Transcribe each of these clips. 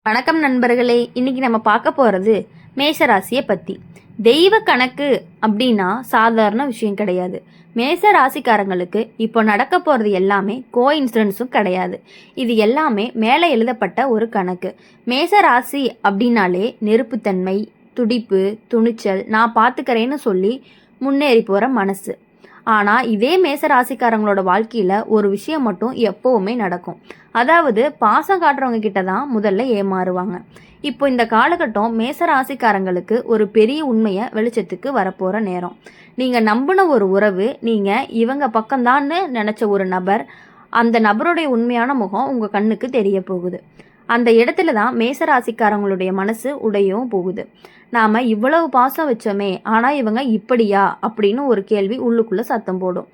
வணக்கம் நண்பர்களே. இன்னைக்கு நம்ம பார்க்க போகிறது மேஷராசியை பற்றி. தெய்வ கணக்கு அப்படின்னா சாதாரண விஷயம் கிடையாது. மேஷ ராசிக்காரங்களுக்கு இப்போ நடக்க போகிறது எல்லாமே கோஇன்சிடென்ஸும் கிடையாது. இது எல்லாமே மேலே எழுதப்பட்ட ஒரு கணக்கு. மேஷ ராசி அப்படின்னாலே நெருப்புத்தன்மை, துடிப்பு, துணிச்சல், நான் பார்த்துக்கிறேன்னு சொல்லி முன்னேறி போகிற மனசு. ஆனால் இதே மேச ராசிக்காரங்களோட வாழ்க்கையில் ஒரு விஷயம் மட்டும் எப்போவுமே நடக்கும். அதாவது பாசம் காட்டுறவங்க கிட்ட தான் முதல்ல ஏமாறுவாங்க. இப்போ இந்த காலகட்டம் மேச ராசிக்காரங்களுக்கு ஒரு பெரிய உண்மையை வெளிச்சத்துக்கு வரப்போகிற நேரம். நீங்கள் நம்பின ஒரு உறவு, நீங்கள் இவங்க பக்கம்தான்னு நினச்ச ஒரு நபர், அந்த நபருடைய உண்மையான முகம் உங்கள் கண்ணுக்கு தெரிய போகுது. அந்த இடத்துல தான் மேசராசிக்காரங்களுடைய மனசு உடையவும் போகுது. நாம் இவ்வளவு பாசம் வச்சோமே, ஆனால் இவங்க இப்படியா அப்படின்னு ஒரு கேள்வி உள்ளுக்குள்ளே சத்தம் போடும்.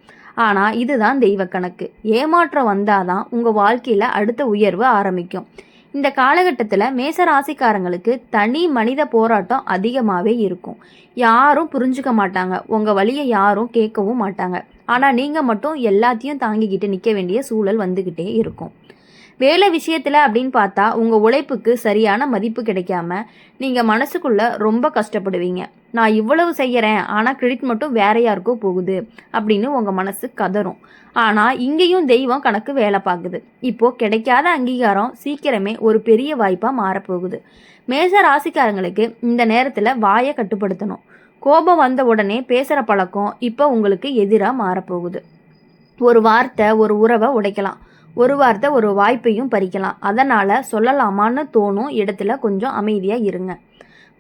ஆனால் இதுதான் தெய்வ கணக்கு. ஏமாற்றம் வந்தாதான் உங்கள் வாழ்க்கையில் அடுத்த உயர்வு ஆரம்பிக்கும். இந்த காலகட்டத்தில் மேசராசிக்காரங்களுக்கு தனி மனித போராட்டம் அதிகமாகவே இருக்கும். யாரும் புரிஞ்சுக்க மாட்டாங்க, உங்கள் வழியை யாரும் கேட்கவும் மாட்டாங்க. ஆனால் நீங்கள் மட்டும் எல்லாத்தையும் தாங்கிக்கிட்டு நிற்க வேண்டிய சூழல் வந்துக்கிட்டே இருக்கும். வேலை விஷயத்தில் அப்படின்னு பார்த்தா உங்கள் உழைப்புக்கு சரியான மதிப்பு கிடைக்காம நீங்கள் மனசுக்குள்ளே ரொம்ப கஷ்டப்படுவீங்க. நான் இவ்வளவு செய்கிறேன், ஆனால் கிரெடிட் மட்டும் வேற யாருக்கோ போகுது அப்படின்னு உங்கள் மனசு கதறும். ஆனால் இங்கேயும் தெய்வம் கணக்கு வேலை பார்க்குது. இப்போது கிடைக்காத அங்கீகாரம் சீக்கிரமே ஒரு பெரிய வாய்ப்பாக மாறப்போகுது. மேச ராசிக்காரங்களுக்கு இந்த நேரத்தில் வாயை கட்டுப்படுத்தணும். கோபம் வந்த உடனே பேசுகிற பழக்கம் இப்போ உங்களுக்கு எதிராக மாறப்போகுது. ஒரு வார்த்தை ஒரு உறவை உடைக்கலாம், ஒரு வார்த்தை ஒரு வாய்ப்பையும் பறிக்கலாம். அதனால் சொல்லலாமான்னு தோணும் இடத்துல கொஞ்சம் அமைதியாக இருங்க.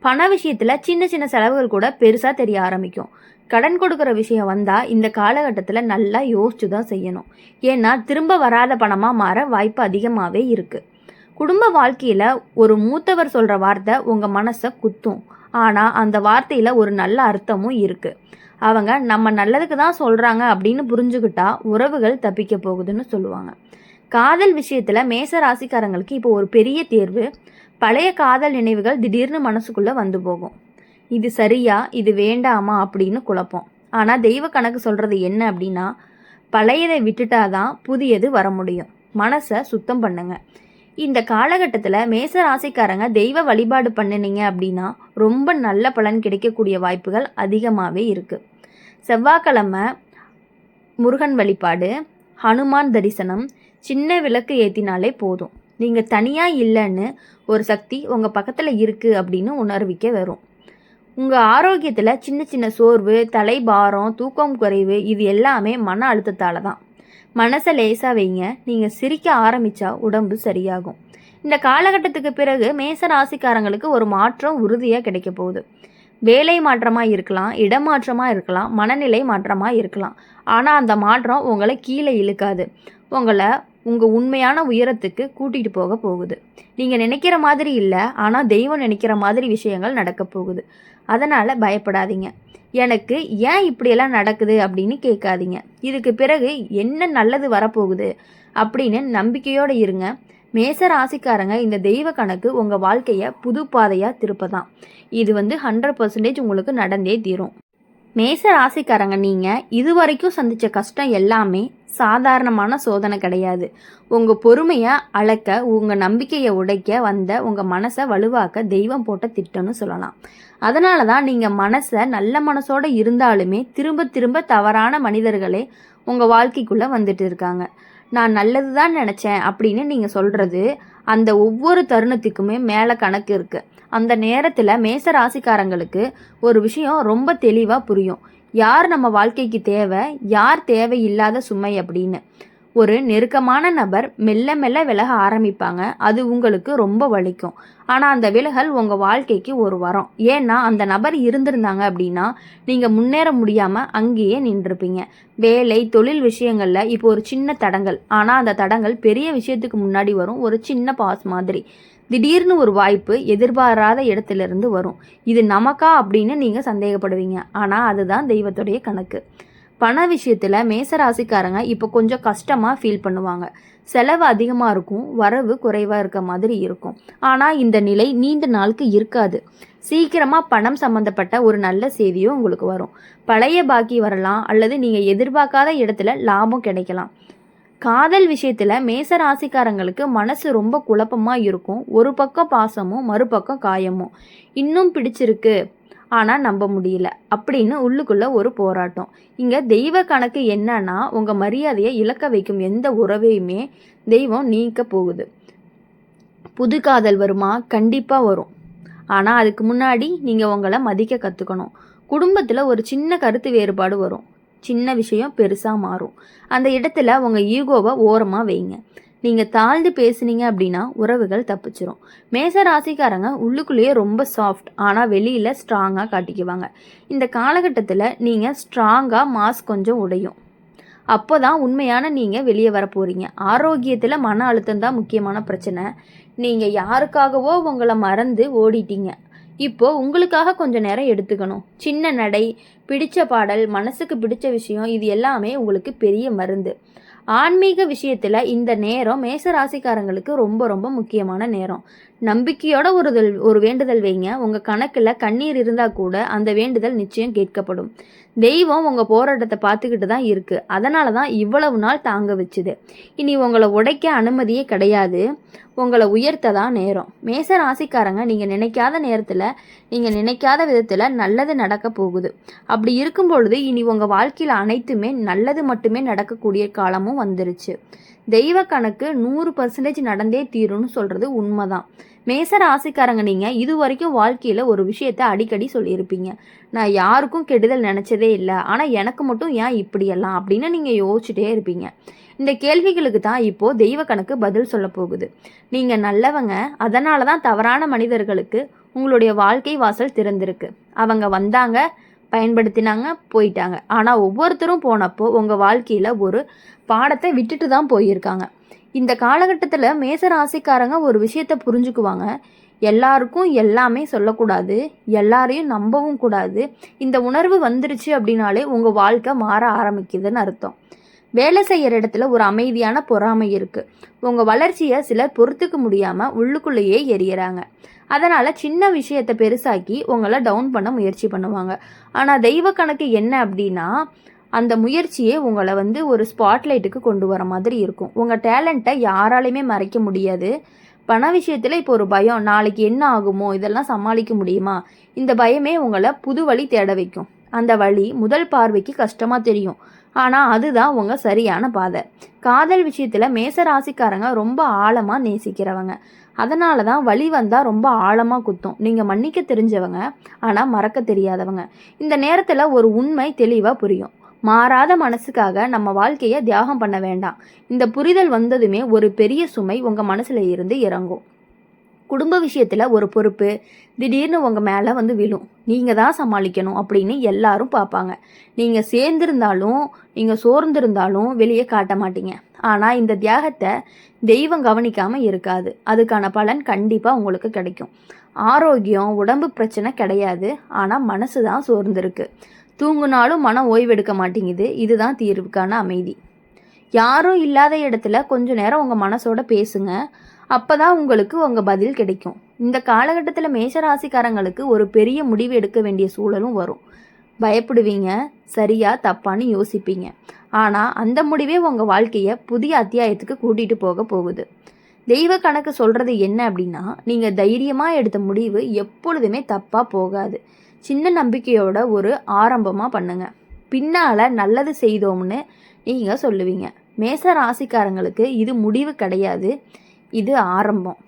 பண விஷயத்தில் சின்ன சின்ன செலவுகள் கூட பெருசாக தெரிய ஆரம்பிக்கும். கடன் கொடுக்குற விஷயம் வந்தால் இந்த காலகட்டத்தில் நல்லா யோசிச்சு தான் செய்யணும். ஏன்னா திரும்ப வராத பணமாக மாற வாய்ப்பு அதிகமாகவே இருக்குது. குடும்ப வாழ்க்கையில் ஒரு மூத்தவர் சொல்கிற வார்த்தை உங்கள் மனசை குத்தும். ஆனால் அந்த வார்த்தையில் ஒரு நல்ல அர்த்தமும் இருக்குது. அவங்க நம்ம நல்லதுக்கு தான் சொல்கிறாங்க அப்படின்னு புரிஞ்சுக்கிட்டா உறவுகள் தப்பிக்க போகுதுன்னு சொல்லுவாங்க. காதல் விஷயத்தில் மேச ராசிக்காரங்களுக்கு இப்போ ஒரு பெரிய தேர்வு. பழைய காதல் நினைவுகள் திடீர்னு மனசுக்குள்ளே வந்து போகும். இது சரியா, இது வேண்டாமா அப்படின்னு குழப்பம். ஆனால் தெய்வ கணக்கு சொல்கிறது என்ன அப்படின்னா, பழையதை விட்டுட்டாதான் புதியது வர முடியும். மனசை சுத்தம் பண்ணுங்க. இந்த காலகட்டத்தில் மேச ராசிக்காரங்க தெய்வ வழிபாடு பண்ணினீங்க அப்படின்னா ரொம்ப நல்ல பலன் கிடைக்கக்கூடிய வாய்ப்புகள் அதிகமாகவே இருக்குது. செவ்வாய்க்கிழமை முருகன் வழிபாடு, ஹனுமான் தரிசனம், சின்ன விளக்கு ஏற்றினாலே போதும். நீங்கள் தனியாக இல்லைன்னு ஒரு சக்தி உங்கள் பக்கத்தில் இருக்குது அப்படின்னு உணர்விக்க வரும். உங்கள் ஆரோக்கியத்தில் சின்ன சின்ன சோர்வு, தலைபாரம், தூக்கம் குறைவு, இது எல்லாமே மன அழுத்தத்தால் தான். மனசை லேசாக வைங்க. நீங்கள் சிரிக்க ஆரம்பித்தா உடம்பு சரியாகும். இந்த காலகட்டத்துக்கு பிறகு மேச ராசிக்காரங்களுக்கு ஒரு மாற்றம் உறுதியாக கிடைக்க போகுது. வேலை மாற்றமாக இருக்கலாம், இடமாற்றமாக இருக்கலாம், மனநிலை மாற்றமாக இருக்கலாம். ஆனால் அந்த மாற்றம் உங்களை கீழே இழுக்காது, உங்களை உங்கள் உண்மையான உயரத்துக்கு கூட்டிகிட்டு போக போகுது. நீங்கள் நினைக்கிற மாதிரி இல்லை, ஆனால் தெய்வம் நினைக்கிற மாதிரி விஷயங்கள் நடக்க போகுது. அதனால் பயப்படாதீங்க. எனக்கு ஏன் இப்படியெல்லாம் நடக்குது அப்படின்னு கேட்காதீங்க. இதுக்கு பிறகு என்ன நல்லது வரப்போகுது அப்படின்னு நம்பிக்கையோடு இருங்க. மேச ராசிக்காரங்க இந்த தெய்வ கணக்கு உங்கள் வாழ்க்கையை புது பாதையாக திருப்பதான். இது 100% உங்களுக்கு நடந்தே தீரும். மேச ராசிக்காரங்க நீங்கள் இதுவரைக்கும் சந்தித்த கஷ்டம் எல்லாமே சாதாரணமான சோதனை கிடையாது. உங்கள் பொறுமையை அளக்க, உங்கள் நம்பிக்கையை உடைக்க வந்த உங்கள் மனசை வலுவாக்க தெய்வம் போட்ட திட்டம்னு சொல்லலாம். அதனால தான் நீங்கள் மனசை நல்ல மனசோடு இருந்தாலுமே திரும்ப திரும்ப தவறான மனிதர்களே உங்கள் வாழ்க்கைக்குள்ளே வந்துட்டு இருக்காங்க. நான் நல்லது தான் நினச்சேன் அப்படின்னு நீங்கள் சொல்கிறது அந்த ஒவ்வொரு தருணத்துக்குமே மேலே கணக்கு இருக்குது. அந்த நேரத்தில் மேச ராசிக்காரங்களுக்கு ஒரு விஷயம் ரொம்ப தெளிவாக புரியும். யார் நம்ம வாழ்க்கைக்கு தேவை, யார் தேவையில்லாத சுமை அப்படின்னு. ஒரு நெருக்கமான நபர் மெல்ல மெல்ல விலக ஆரம்பிப்பாங்க. அது உங்களுக்கு ரொம்ப வலிக்கும். ஆனால் அந்த விலகல் உங்கள் வாழ்க்கைக்கு ஒரு வரம். ஏன்னா அந்த நபர் இருந்திருந்தாங்க அப்படின்னா நீங்கள் முன்னேற முடியாமல் அங்கேயே நின்றுருப்பீங்க. வேலை, தொழில் விஷயங்களில் இப்போ ஒரு சின்ன தடங்கள், ஆனால் அந்த தடங்கள் பெரிய விஷயத்துக்கு முன்னாடி வரும். ஒரு சின்ன பாஸ் மாதிரி திடீர்னு ஒரு வாய்ப்பு எதிர்பாராத இடத்துலேருந்து வரும். இது நமக்கா அப்படின்னு நீங்கள் சந்தேகப்படுவீங்க. ஆனால் அதுதான் தெய்வத்துடைய கணக்கு. பண விஷயத்தில் மேசராசிக்காரங்க இப்போ கொஞ்சம் கஷ்டமாக ஃபீல் பண்ணுவாங்க. செலவு அதிகமாக இருக்கும், வரவு குறைவாக இருக்க மாதிரி இருக்கும். ஆனால் இந்த நிலை நீண்ட நாளுக்கு இருக்காது. சீக்கிரமாக பணம் சம்மந்தப்பட்ட ஒரு நல்ல செய்தியும் உங்களுக்கு வரும். பழைய பாக்கி வரலாம், அல்லது நீங்கள் எதிர்பார்க்காத இடத்துல லாபம் கிடைக்கலாம். காதல் விஷயத்தில் மேச ராசிக்காரங்களுக்கு மனசு ரொம்ப குழப்பமாக இருக்கும். ஒரு பக்கம் பாசமும் மறுபக்கம் காயமும். இன்னும் பிடிச்சிருக்கு ஆனால் நம்ப முடியல அப்படின்னு உள்ளுக்குள்ள ஒரு போராட்டம். இங்கே தெய்வ கணக்கு என்னன்னா, உங்கள் மரியாதையை இழக்க வைக்கும் எந்த உறவையுமே தெய்வம் நீக்க போகுது. புது காதல் வருமா? கண்டிப்பாக வரும். ஆனால் அதுக்கு முன்னாடி நீங்கள் உங்களை மதிக்க கற்றுக்கணும். குடும்பத்தில் ஒரு சின்ன கருத்து வேறுபாடு வரும். சின்ன விஷயம் பெருசாக மாறும். அந்த இடத்துல உங்கள் ஈகோவை ஓரமாக வைங்க. நீங்கள் தாழ்ந்து பேசுனீங்க அப்படின்னா உறவுகள் தப்பிச்சிரும். மேச ராசிக்காரங்க உள்ளுக்குள்ளேயே ரொம்ப சாஃப்ட், ஆனால் வெளியில் ஸ்ட்ராங்காக காட்டிக்குவாங்க. இந்த காலகட்டத்தில் நீங்கள் ஸ்ட்ராங்காக மாஸ்க் கொஞ்சம் உடையும். அப்போ தான் உண்மையான நீங்கள் வெளியே வர போகிறீங்க. ஆரோக்கியத்தில் மன அழுத்தம் தான் முக்கியமான பிரச்சனை. நீங்கள் யாருக்காகவோ உங்களை மறந்து ஓடிட்டீங்க. இப்போ உங்களுக்காக கொஞ்சம் நேரம் எடுத்துக்கணும். சின்ன நடை, பிடிச்ச பாடல், மனசுக்கு பிடிச்ச விஷயம், இது எல்லாமே உங்களுக்கு பெரிய மருந்து. ஆன்மீக விஷயத்தில் இந்த நேரம் மேச ராசிக்காரங்களுக்கு ரொம்ப ரொம்ப முக்கியமான நேரம். நம்பிக்கையோட ஒரு வேண்டுதல் வைங்க. உங்கள் கணக்கில் கண்ணீர் இருந்தால் கூட அந்த வேண்டுதல் நிச்சயம் கேட்கப்படும். தெய்வம் உங்கள் போராட்டத்தை பார்த்துக்கிட்டு தான் இருக்குது. அதனால தான் இவ்வளவு நாள் தாங்க வச்சுது. இனி உங்களை உடைக்க அனுமதியே கிடையாது. உங்களை உயர்த்த தான் நேரம். மேச ராசிக்காரங்க நீங்கள் நினைக்காத நேரத்தில், நீங்கள் நினைக்காத விதத்தில் நல்லது நடக்க போகுது. அப்படி இருக்கும் பொழுது இனி உங்கள் வாழ்க்கையில் அனைத்துமே நல்லது மட்டுமே நடக்கக்கூடிய காலமும் வந்துருச்சு. தெய்வ கணக்கு 100% நடந்தே தீரும்னு சொல்கிறது உண்மைதான். மேச ராசிக்காரங்க நீங்கள் இது வரைக்கும் வாழ்க்கையில் ஒரு விஷயத்தை அடிக்கடி சொல்லியிருப்பீங்க. நான் யாருக்கும் கெடுதல் நினச்சதே இல்லை, ஆனால் எனக்கு மட்டும் ஏன் இப்படியெல்லாம் அப்படின்னு நீங்கள் யோசிச்சுட்டே இருப்பீங்க. இந்த கேள்விகளுக்கு தான் இப்போது தெய்வ கணக்கு பதில் சொல்ல போகுது. நீங்கள் நல்லவங்க, அதனால தான் தவறான மனிதர்களுக்கு உங்களுடைய வாழ்க்கை வாசல் திறந்திருக்கு. அவங்க வந்தாங்க, பயன்படுத்தினாங்க, போயிட்டாங்க. ஆனால் ஒவ்வொருத்தரும் போனப்போ உங்கள் வாழ்க்கையில் ஒரு பாடத்தை விட்டுட்டு தான் போயிருக்காங்க. இந்த காலகட்டத்தில் மேச ராசிக்காரங்க ஒரு விஷயத்தை புரிஞ்சுக்குவாங்க. எல்லாருக்கும் எல்லாமே சொல்லக்கூடாது, எல்லாரையும் நம்பவும் கூடாது. இந்த உணர்வு வந்துருச்சு அப்படின்னாலே உங்கள் வாழ்க்கை மாற ஆரம்பிக்குதுன்னு அர்த்தம். வேலை செய்கிற இடத்துல ஒரு அமைதியான பொறாமை இருக்குது. உங்கள் வளர்ச்சியை சிலர் பொறுத்துக்க முடியாமல் உள்ளுக்குள்ளேயே எரியறாங்க. அதனால் சின்ன விஷயத்தை பெருசாக்கி உங்களை டவுன் பண்ண முயற்சி பண்ணுவாங்க. ஆனால் தெய்வ கணக்கு என்ன அப்படின்னா, அந்த முயற்சியே உங்களை ஒரு ஸ்பாட்லைட்டுக்கு கொண்டு வர மாதிரி இருக்கும். உங்கள் டேலண்ட்டை யாராலையுமே மறைக்க முடியாது. பண விஷயத்தில் இப்போ ஒரு பயம், நாளைக்கு என்ன ஆகுமோ, இதெல்லாம் சமாளிக்க முடியுமா, இந்த பயமே உங்களை புது வழி தேட வைக்கும். அந்த வழி முதல் பார்வைக்கு கஷ்டமாக தெரியும், ஆனால் அதுதான் உங்கள் சரியான பாதை. காதல் விஷயத்தில் மேச ராசிக்காரங்க ரொம்ப ஆழமாக நேசிக்கிறவங்க. அதனால தான் வழி வந்தால் ரொம்ப ஆழமாக குத்தும். நீங்கள் மன்னிக்க தெரிஞ்சவங்க, ஆனால் மறக்க தெரியாதவங்க. இந்த நேரத்தில் ஒரு உண்மை தெளிவாக புரியும். மாறாத மனசுக்காக நம்ம வாழ்க்கையை தியாகம் பண்ண வேண்டாம். இந்த புரிதல் வந்ததுமே ஒரு பெரிய சுமை உங்கள் மனசில் இருந்து இறங்கும். குடும்ப விஷயத்தில் ஒரு பொறுப்பு திடீர்னு உங்கள் மேலே விழும். நீங்கள் தான் சமாளிக்கணும் அப்படின்னு எல்லாரும் பார்ப்பாங்க. நீங்கள் சேர்ந்திருந்தாலும், நீங்கள் சோர்ந்திருந்தாலும் வெளியே காட்ட மாட்டீங்க. ஆனால் இந்த தியாகத்தை தெய்வம் கவனிக்காமல் இருக்காது. அதுக்கான பலன் கண்டிப்பாக உங்களுக்கு கிடைக்கும். ஆரோக்கியம், உடம்பு பிரச்சனை கிடையாது, ஆனால் மனசு தான் சோர்ந்திருக்கு. தூங்குனாலும் மனம் ஓய்வெடுக்க மாட்டேங்குது. இதுதான் தீர்வுக்கான அமைதி. யாரும் இல்லாத இடத்துல கொஞ்ச நேரம் உங்கள் மனசோட பேசுங்க. அப்போ தான் உங்களுக்கு உங்கள் பதில் கிடைக்கும். இந்த காலகட்டத்தில் மேஷராசிக்காரங்களுக்கு ஒரு பெரிய முடிவு எடுக்க வேண்டிய சூழலும் வரும். பயப்படுவீங்க, சரியா தப்பான்னு யோசிப்பீங்க. ஆனால் அந்த முடிவே உங்கள் வாழ்க்கையை புதிய அத்தியாயத்துக்கு கூட்டிகிட்டு போக போகுது. தெய்வ கணக்கு சொல்கிறது என்ன அப்படின்னா, நீங்கள் தைரியமாக எடுத்த முடிவு எப்பொழுதுமே தப்பாக போகாது. சின்ன நம்பிக்கையோட ஒரு ஆரம்பமாக பண்ணுங்க. பின்னால் நல்லது செய்தோம்னு நீங்கள் சொல்லுவீங்க. மேச ராசிக்காரங்களுக்கு இது முடிவு கிடையாது, இது ஆரம்பம்.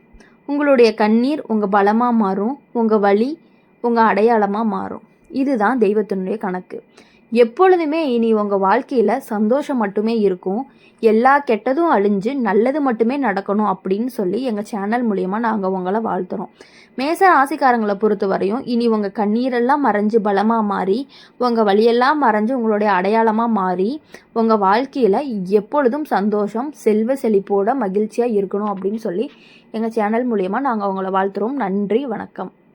உங்களுடைய கண்ணீர் உங்கள் பலமாக மாறும், உங்கள் வலி உங்கள் அடையாளமாக மாறும். இதுதான் தெய்வத்தினுடைய கணக்கு. எப்பொழுதுமே இனி உங்கள் வாழ்க்கையில் சந்தோஷம் மட்டுமே இருக்கும். எல்லா கெட்டதும் அழிஞ்சு நல்லது மட்டுமே நடக்கணும் அப்படின்னு சொல்லி எங்கள் சேனல் மூலயமா நாங்கள் உங்களை வாழ்த்துறோம். மேச ராசிக்காரங்களை பொறுத்த வரையும் இனி உங்கள் கண்ணீரெல்லாம் மறைஞ்சு பலமாக மாறி, உங்கள் வழியெல்லாம் மறைஞ்சு உங்களுடைய அடையாளமாக மாறி, உங்கள் வாழ்க்கையில் எப்பொழுதும் சந்தோஷம், செல்வ செழிப்போட மகிழ்ச்சியாக இருக்கணும் அப்படின்னு சொல்லி எங்கள் சேனல் மூலயமா நாங்கள் உங்களை வாழ்த்துறோம். நன்றி, வணக்கம்.